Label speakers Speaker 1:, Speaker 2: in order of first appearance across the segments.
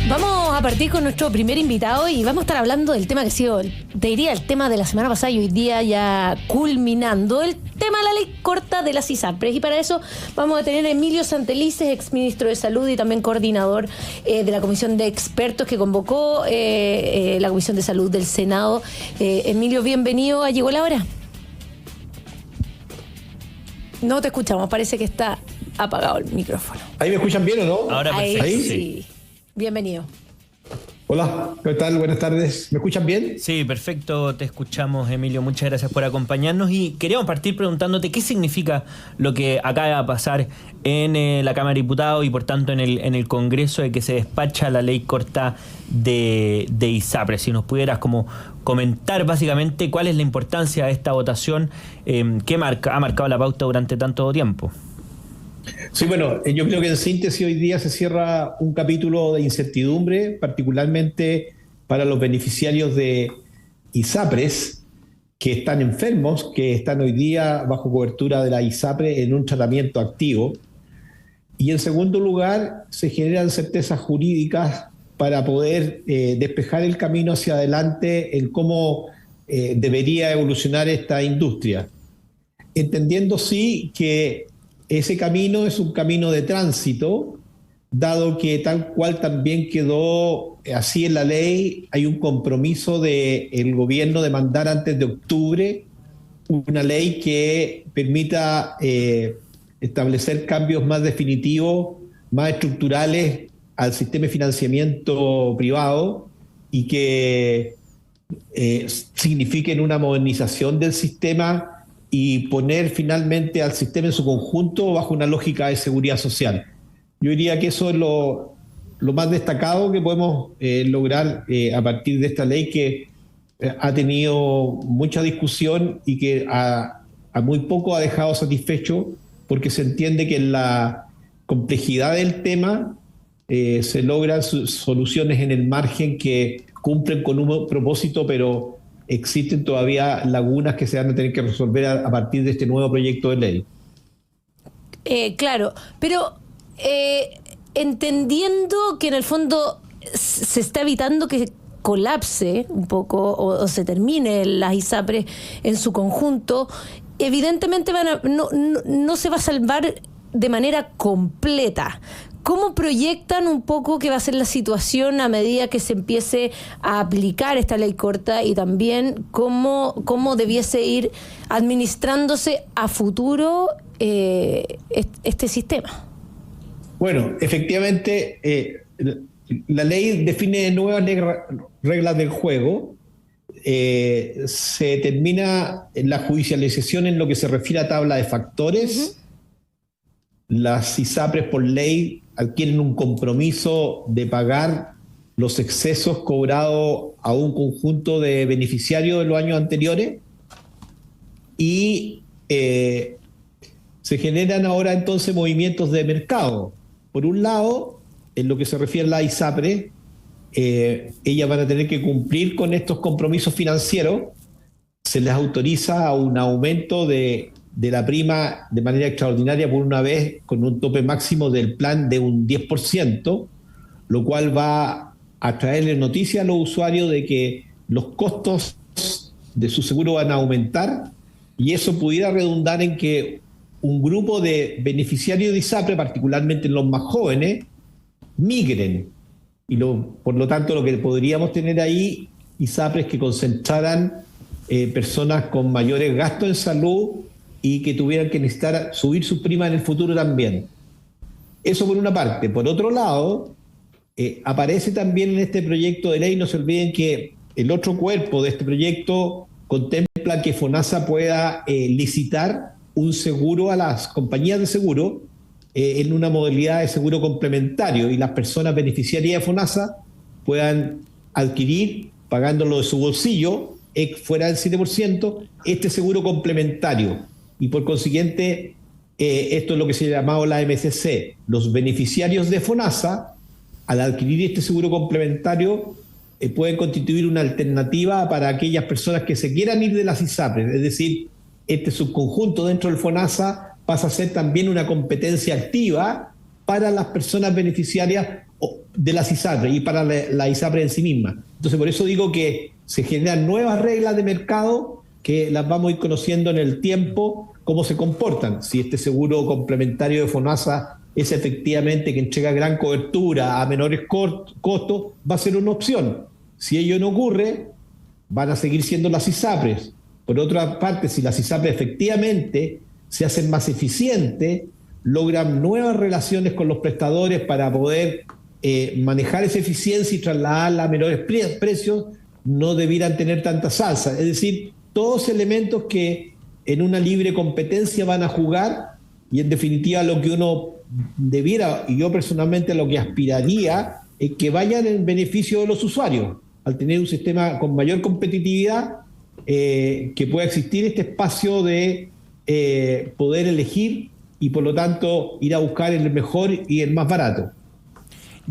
Speaker 1: Vamos a partir con nuestro primer invitado y vamos a estar hablando del tema que ha sido, te diría, el tema de la semana pasada y hoy día ya culminando, el tema de la ley corta de las ISAPRES. Y para eso vamos a tener a Emilio Santelices, exministro de Salud y también coordinador de la comisión de expertos que convocó la Comisión de Salud del Senado. Emilio, bienvenido a Llegó la Hora. No te escuchamos, parece que está apagado el micrófono.
Speaker 2: ¿Ahí me escuchan bien o no?
Speaker 1: Ahora perfecto. Ahí sí. Bienvenido.
Speaker 2: Hola, ¿qué tal? Buenas tardes. ¿Me escuchan bien?
Speaker 3: Sí, perfecto, te escuchamos, Emilio. Muchas gracias por acompañarnos y queríamos partir preguntándote qué significa lo que acaba de pasar en la Cámara de Diputados y por tanto en el Congreso, de que se despacha la ley corta de ISAPRES. Si nos pudieras como comentar básicamente cuál es la importancia de esta votación que ha marcado la pauta durante tanto tiempo.
Speaker 2: Sí, bueno, yo creo que en síntesis hoy día se cierra un capítulo de incertidumbre, particularmente para los beneficiarios de ISAPRES que están enfermos, que están hoy día bajo cobertura de la ISAPRES en un tratamiento activo. Y en segundo lugar, se generan certezas jurídicas para poder despejar el camino hacia adelante en cómo debería evolucionar esta industria. Entendiendo sí que ese camino es un camino de tránsito, dado que tal cual también quedó así en la ley, hay un compromiso del gobierno de mandar antes de octubre una ley que permita establecer cambios más definitivos, más estructurales al sistema de financiamiento privado y que signifiquen una modernización del sistema y poner finalmente al sistema en su conjunto bajo una lógica de seguridad social. Yo diría que eso es lo más destacado que podemos lograr a partir de esta ley que ha tenido mucha discusión y que a muy poco ha dejado satisfecho, porque se entiende que en la complejidad del tema se logran soluciones en el margen que cumplen con un propósito, pero existen todavía lagunas que se van a tener que resolver a partir de este nuevo proyecto de ley.
Speaker 1: Claro, pero entendiendo que en el fondo se está evitando que colapse un poco o se termine las ISAPRES en su conjunto, evidentemente no se va a salvar de manera completa. ¿Cómo proyectan un poco que va a ser la situación a medida que se empiece a aplicar esta ley corta y también cómo debiese ir administrándose a futuro este sistema?
Speaker 2: Bueno, efectivamente, la ley define nuevas reglas del juego. Se termina la judicialización en lo que se refiere a tabla de factores. Las ISAPRES por ley adquieren un compromiso de pagar los excesos cobrados a un conjunto de beneficiarios de los años anteriores y se generan ahora entonces movimientos de mercado. Por un lado, en lo que se refiere a la ISAPRES, ellas van a tener que cumplir con estos compromisos financieros. Se les autoriza a un aumento de la prima de manera extraordinaria por una vez con un tope máximo del plan de un 10%, lo cual va a traerle noticia a los usuarios de que los costos de su seguro van a aumentar y eso pudiera redundar en que un grupo de beneficiarios de ISAPRE, particularmente los más jóvenes, migren. Y por lo tanto lo que podríamos tener ahí, ISAPRES que concentraran personas con mayores gastos en salud y que tuvieran que necesitar subir sus primas en el futuro también. Eso por una parte. Por otro lado, aparece también en este proyecto de ley, no se olviden que el otro cuerpo de este proyecto contempla que FONASA pueda licitar un seguro a las compañías de seguro en una modalidad de seguro complementario y las personas beneficiarias de FONASA puedan adquirir, pagándolo de su bolsillo, fuera del 7%, este seguro complementario. Y por consiguiente, esto es lo que se ha llamado la MCC. Los beneficiarios de FONASA, al adquirir este seguro complementario, pueden constituir una alternativa para aquellas personas que se quieran ir de las ISAPRES. Es decir, este subconjunto dentro del FONASA pasa a ser también una competencia activa para las personas beneficiarias de las ISAPRES y para la ISAPRES en sí misma. Entonces, por eso digo que se generan nuevas reglas de mercado que las vamos a ir conociendo en el tiempo, cómo se comportan. Si este seguro complementario de FONASA es efectivamente que entrega gran cobertura a menores costos, va a ser una opción. Si ello no ocurre, van a seguir siendo las ISAPRES. Por otra parte, si las ISAPRES efectivamente se hacen más eficientes, logran nuevas relaciones con los prestadores para poder manejar esa eficiencia y trasladarla a menores precios, no debieran tener tanta salsa. Es decir, todos elementos que en una libre competencia van a jugar, y en definitiva lo que uno debiera, y yo personalmente lo que aspiraría, es que vayan en beneficio de los usuarios. Al tener un sistema con mayor competitividad, que pueda existir este espacio de poder elegir y por lo tanto ir a buscar el mejor y el más barato.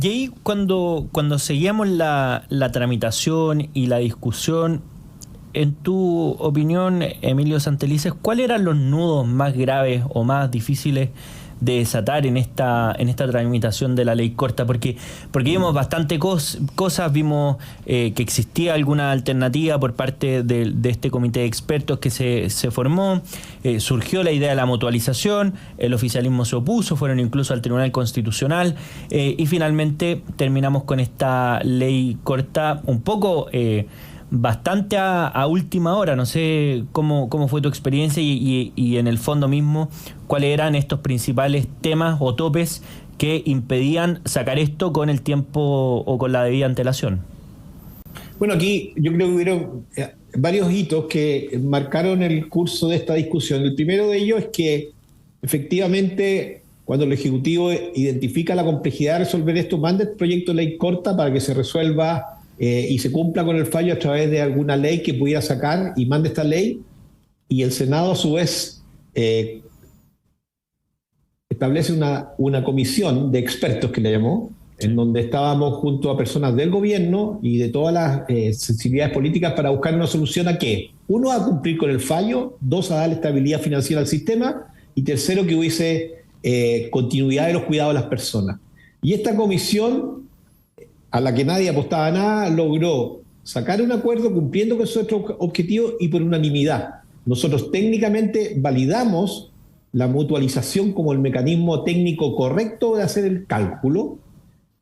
Speaker 3: Y ahí cuando seguíamos la tramitación y la discusión, en tu opinión, Emilio Santelices, ¿cuáles eran los nudos más graves o más difíciles de desatar en esta tramitación de la ley corta? Porque vimos bastante cosas, vimos que existía alguna alternativa por parte de este comité de expertos que se formó, surgió la idea de la mutualización, el oficialismo se opuso, fueron incluso al Tribunal Constitucional, y finalmente terminamos con esta ley corta un poco bastante a última hora. No sé cómo fue tu experiencia y en el fondo mismo, cuáles eran estos principales temas o topes que impedían sacar esto con el tiempo o con la debida antelación.
Speaker 2: Bueno, aquí yo creo que hubieron varios hitos que marcaron el curso de esta discusión. El primero de ellos es que efectivamente cuando el Ejecutivo identifica la complejidad de resolver esto, manda el proyecto de ley corta para que se resuelva y se cumpla con el fallo a través de alguna ley que pudiera sacar y mande esta ley, y el Senado a su vez establece una comisión de expertos que le llamó, en donde estábamos junto a personas del gobierno y de todas las sensibilidades políticas para buscar una solución a qué. Uno, a cumplir con el fallo; dos, a darle estabilidad financiera al sistema; y tercero, que hubiese continuidad de los cuidados de las personas. Y esta comisión, a la que nadie apostaba nada, logró sacar un acuerdo cumpliendo con su otro objetivo y por unanimidad. Nosotros técnicamente validamos la mutualización como el mecanismo técnico correcto de hacer el cálculo.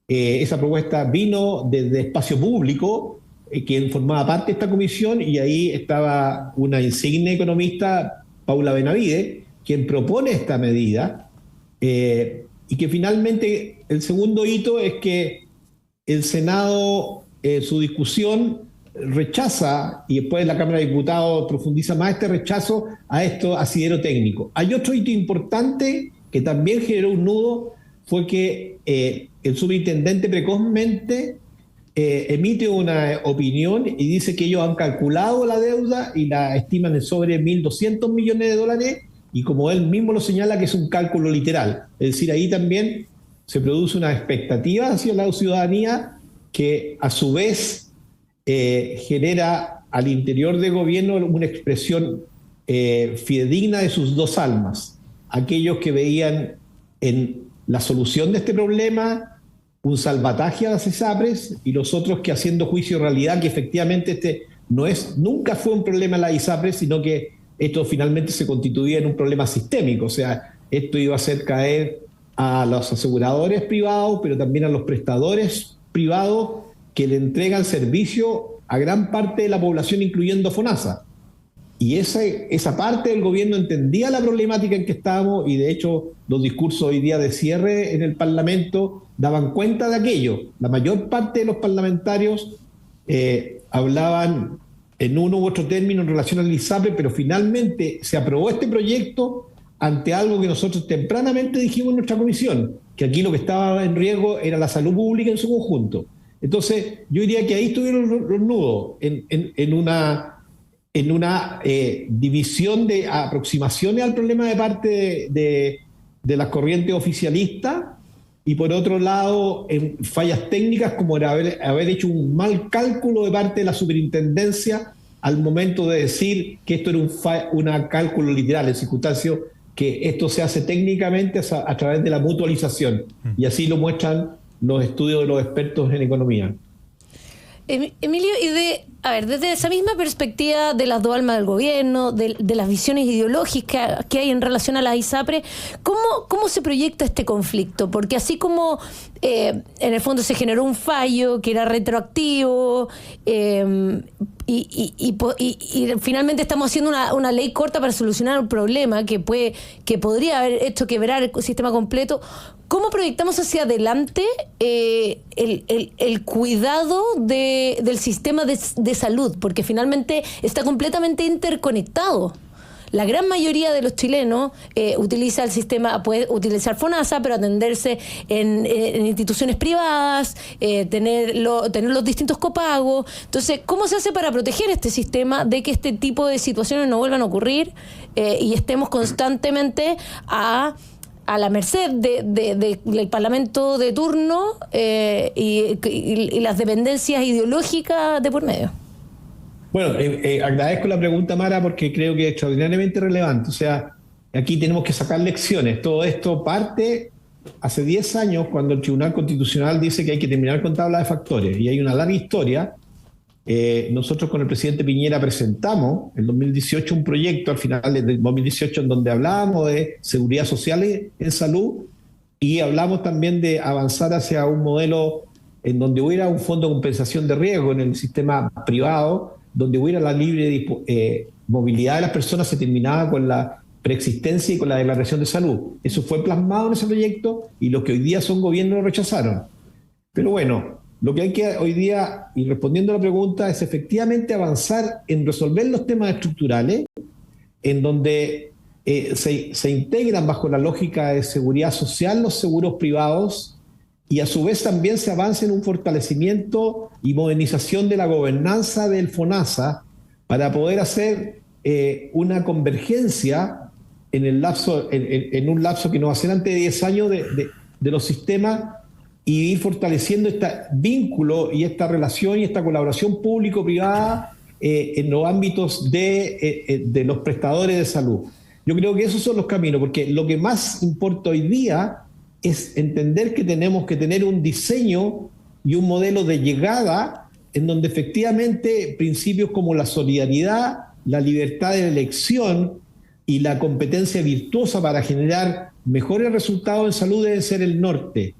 Speaker 2: Esa propuesta vino desde Espacio Público, quien formaba parte de esta comisión, y ahí estaba una insigne economista, Paula Benavide, quien propone esta medida, y que finalmente el segundo hito es que el Senado, su discusión, rechaza, y después la Cámara de Diputados profundiza más este rechazo a esto asidero técnico. Hay otro hito importante que también generó un nudo, fue que el superintendente precozmente emite una opinión y dice que ellos han calculado la deuda y la estiman en sobre $1.200 millones, y como él mismo lo señala, que es un cálculo literal. Es decir, ahí también se produce una expectativa hacia la ciudadanía que a su vez genera al interior del gobierno una expresión fidedigna de sus dos almas. Aquellos que veían en la solución de este problema un salvataje a las ISAPRES, y los otros que, haciendo juicio de realidad, que efectivamente este nunca fue un problema de la ISAPRES, sino que esto finalmente se constituía en un problema sistémico. O sea, esto iba a hacer caer a los aseguradores privados, pero también a los prestadores privados que le entregan servicio a gran parte de la población, incluyendo FONASA. Y esa parte del gobierno entendía la problemática en que estábamos, y de hecho los discursos hoy día de cierre en el Parlamento daban cuenta de aquello. La mayor parte de los parlamentarios hablaban en uno u otro término en relación al ISAPRE, pero finalmente se aprobó este proyecto ante algo que nosotros tempranamente dijimos en nuestra comisión, que aquí lo que estaba en riesgo era la salud pública en su conjunto. Entonces, yo diría que ahí estuvieron los nudos, en una división de aproximaciones al problema de parte de las corrientes oficialistas, y por otro lado, en fallas técnicas como era haber hecho un mal cálculo de parte de la superintendencia al momento de decir que esto era un cálculo literal, en circunstancias que esto se hace técnicamente a través de la mutualización. Y así lo muestran los estudios de los expertos en economía.
Speaker 1: Emilio, y desde esa misma perspectiva de las dos almas del gobierno, de las visiones ideológicas que hay en relación a las ISAPRES, ¿cómo se proyecta este conflicto? Porque así como en el fondo se generó un fallo que era retroactivo, y finalmente estamos haciendo una ley corta para solucionar un problema que podría haber hecho quebrar el sistema completo. ¿Cómo proyectamos hacia adelante el cuidado del sistema de salud? Porque finalmente está completamente interconectado. La gran mayoría de los chilenos utiliza el sistema, puede utilizar FONASA, pero atenderse en instituciones privadas, tener los distintos copagos. Entonces, ¿cómo se hace para proteger este sistema de que este tipo de situaciones no vuelvan a ocurrir y estemos constantemente a la merced del Parlamento de turno y las dependencias ideológicas de por medio?
Speaker 2: Bueno, agradezco la pregunta, Mara, porque creo que es extraordinariamente relevante. O sea, aquí tenemos que sacar lecciones. Todo esto parte hace 10 años, cuando el Tribunal Constitucional dice que hay que terminar con tabla de factores. Y hay una larga historia. Nosotros con el presidente Piñera presentamos en 2018 un proyecto, al final del 2018, en donde hablábamos de seguridad social en salud y hablamos también de avanzar hacia un modelo en donde hubiera un fondo de compensación de riesgo en el sistema privado, donde hubiera la libre movilidad de las personas, se terminaba con la preexistencia y con la declaración de salud. Eso fue plasmado en ese proyecto y los que hoy día son gobierno lo rechazaron. Pero bueno, lo que hay que hoy día, y respondiendo a la pregunta, es efectivamente avanzar en resolver los temas estructurales, en donde se integran bajo la lógica de seguridad social los seguros privados, y a su vez también se avance en un fortalecimiento y modernización de la gobernanza del FONASA para poder hacer una convergencia en un lapso que no va a ser antes de 10 años de los sistemas, y ir fortaleciendo este vínculo y esta relación y esta colaboración público-privada en los ámbitos de los prestadores de salud. Yo creo que esos son los caminos, porque lo que más importa hoy día es entender que tenemos que tener un diseño y un modelo de llegada en donde efectivamente principios como la solidaridad, la libertad de elección y la competencia virtuosa para generar mejores resultados en salud deben ser el norte.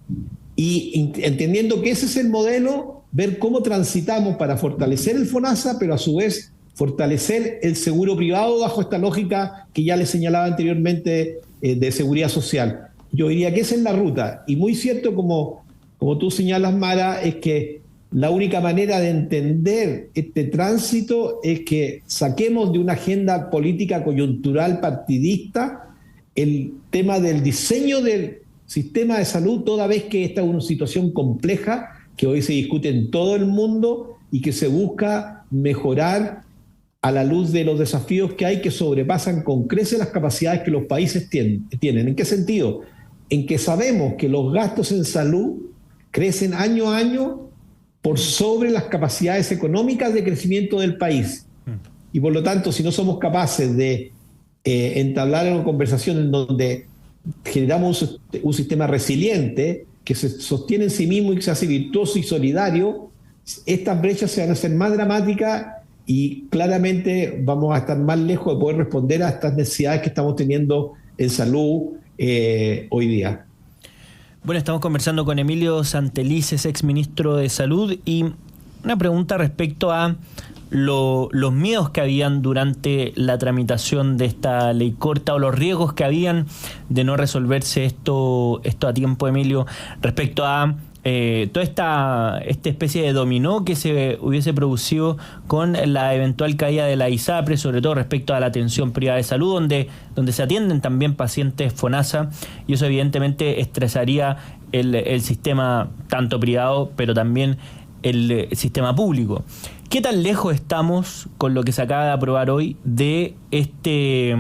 Speaker 2: Y entendiendo que ese es el modelo, ver cómo transitamos para fortalecer el FONASA, pero a su vez fortalecer el seguro privado bajo esta lógica que ya les señalaba anteriormente de seguridad social. Yo diría que esa es la ruta. Y muy cierto, como tú señalas, Mara, es que la única manera de entender este tránsito es que saquemos de una agenda política coyuntural partidista el tema del diseño del sistema de salud, toda vez que esta es una situación compleja que hoy se discute en todo el mundo y que se busca mejorar a la luz de los desafíos que hay, que sobrepasan con creces las capacidades que los países tienen. ¿En qué sentido? En que sabemos que los gastos en salud crecen año a año por sobre las capacidades económicas de crecimiento del país. Y por lo tanto, si no somos capaces de entablar una conversación en donde generamos un sistema resiliente que se sostiene en sí mismo y que se hace virtuoso y solidario, estas brechas se van a hacer más dramáticas y claramente vamos a estar más lejos de poder responder a estas necesidades que estamos teniendo en salud hoy día.
Speaker 3: Bueno, estamos conversando con Emilio Santelices, ex ministro de Salud, y una pregunta respecto a los miedos que habían durante la tramitación de esta ley corta, o los riesgos que habían de no resolverse esto a tiempo, Emilio, respecto a toda esta especie de dominó que se hubiese producido con la eventual caída de la ISAPRE, sobre todo respecto a la atención privada de salud, donde se atienden también pacientes FONASA, y eso evidentemente estresaría el sistema tanto privado, pero también el sistema público. ¿Qué tan lejos estamos con lo que se acaba de aprobar hoy de este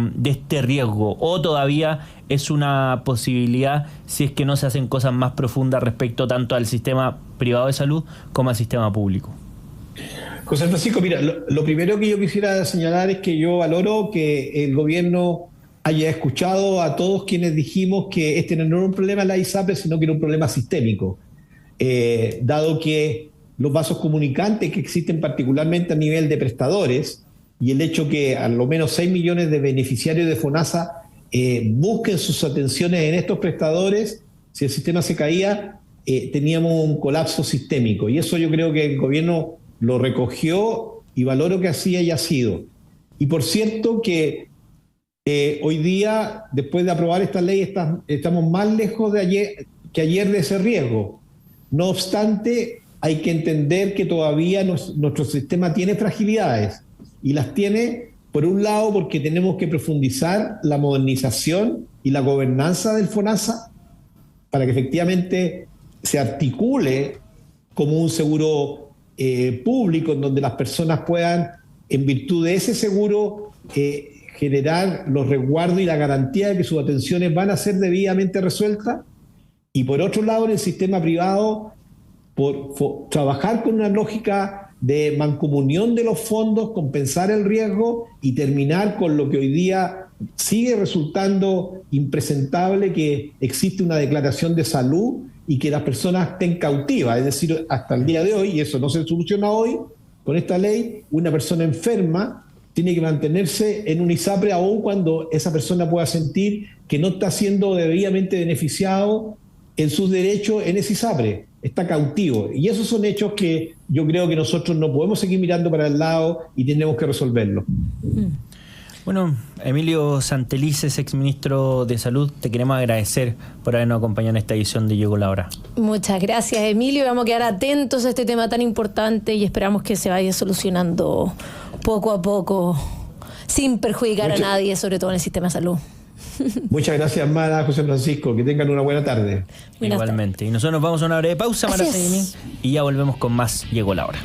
Speaker 3: riesgo? ¿O todavía es una posibilidad si es que no se hacen cosas más profundas respecto tanto al sistema privado de salud como al sistema público?
Speaker 2: José Francisco, mira, lo primero que yo quisiera señalar es que yo valoro que el gobierno haya escuchado a todos quienes dijimos que este no era un problema de la ISAPRE, sino que era un problema sistémico. dado que los vasos comunicantes que existen particularmente a nivel de prestadores y el hecho que al menos 6 millones de beneficiarios de FONASA busquen sus atenciones en estos prestadores, si el sistema se caía, teníamos un colapso sistémico. Y eso yo creo que el gobierno lo recogió y valoro que así haya sido. Y por cierto que hoy día, después de aprobar esta ley, estamos más lejos que ayer de ese riesgo. No obstante, hay que entender que todavía nuestro sistema tiene fragilidades, y las tiene, por un lado, porque tenemos que profundizar la modernización y la gobernanza del FONASA para que efectivamente se articule como un seguro público en donde las personas puedan, en virtud de ese seguro, generar los resguardos y la garantía de que sus atenciones van a ser debidamente resueltas. Y por otro lado, en el sistema privado, trabajar con una lógica de mancomunión de los fondos, compensar el riesgo y terminar con lo que hoy día sigue resultando impresentable, que existe una declaración de salud y que las personas estén cautivas. Es decir, hasta el día de hoy, y eso no se soluciona hoy, con esta ley, una persona enferma tiene que mantenerse en un ISAPRE aún cuando esa persona pueda sentir que no está siendo debidamente beneficiado en sus derechos en ese ISAPRE, está cautivo. Y esos son hechos que yo creo que nosotros no podemos seguir mirando para el lado y tenemos que resolverlo.
Speaker 3: Bueno, Emilio Santelices, exministro de Salud, te queremos agradecer por habernos acompañado en esta edición de Llegó la Hora.
Speaker 1: Muchas gracias, Emilio. Vamos a quedar atentos a este tema tan importante y esperamos que se vaya solucionando poco a poco, sin perjudicar a nadie, sobre todo en el sistema de salud.
Speaker 2: Muchas gracias, Mara, José Francisco. Que tengan una buena tarde.
Speaker 3: Igualmente. Y nosotros nos vamos a una breve pausa, Mara Seguimín, y ya volvemos con más Llegó la Hora.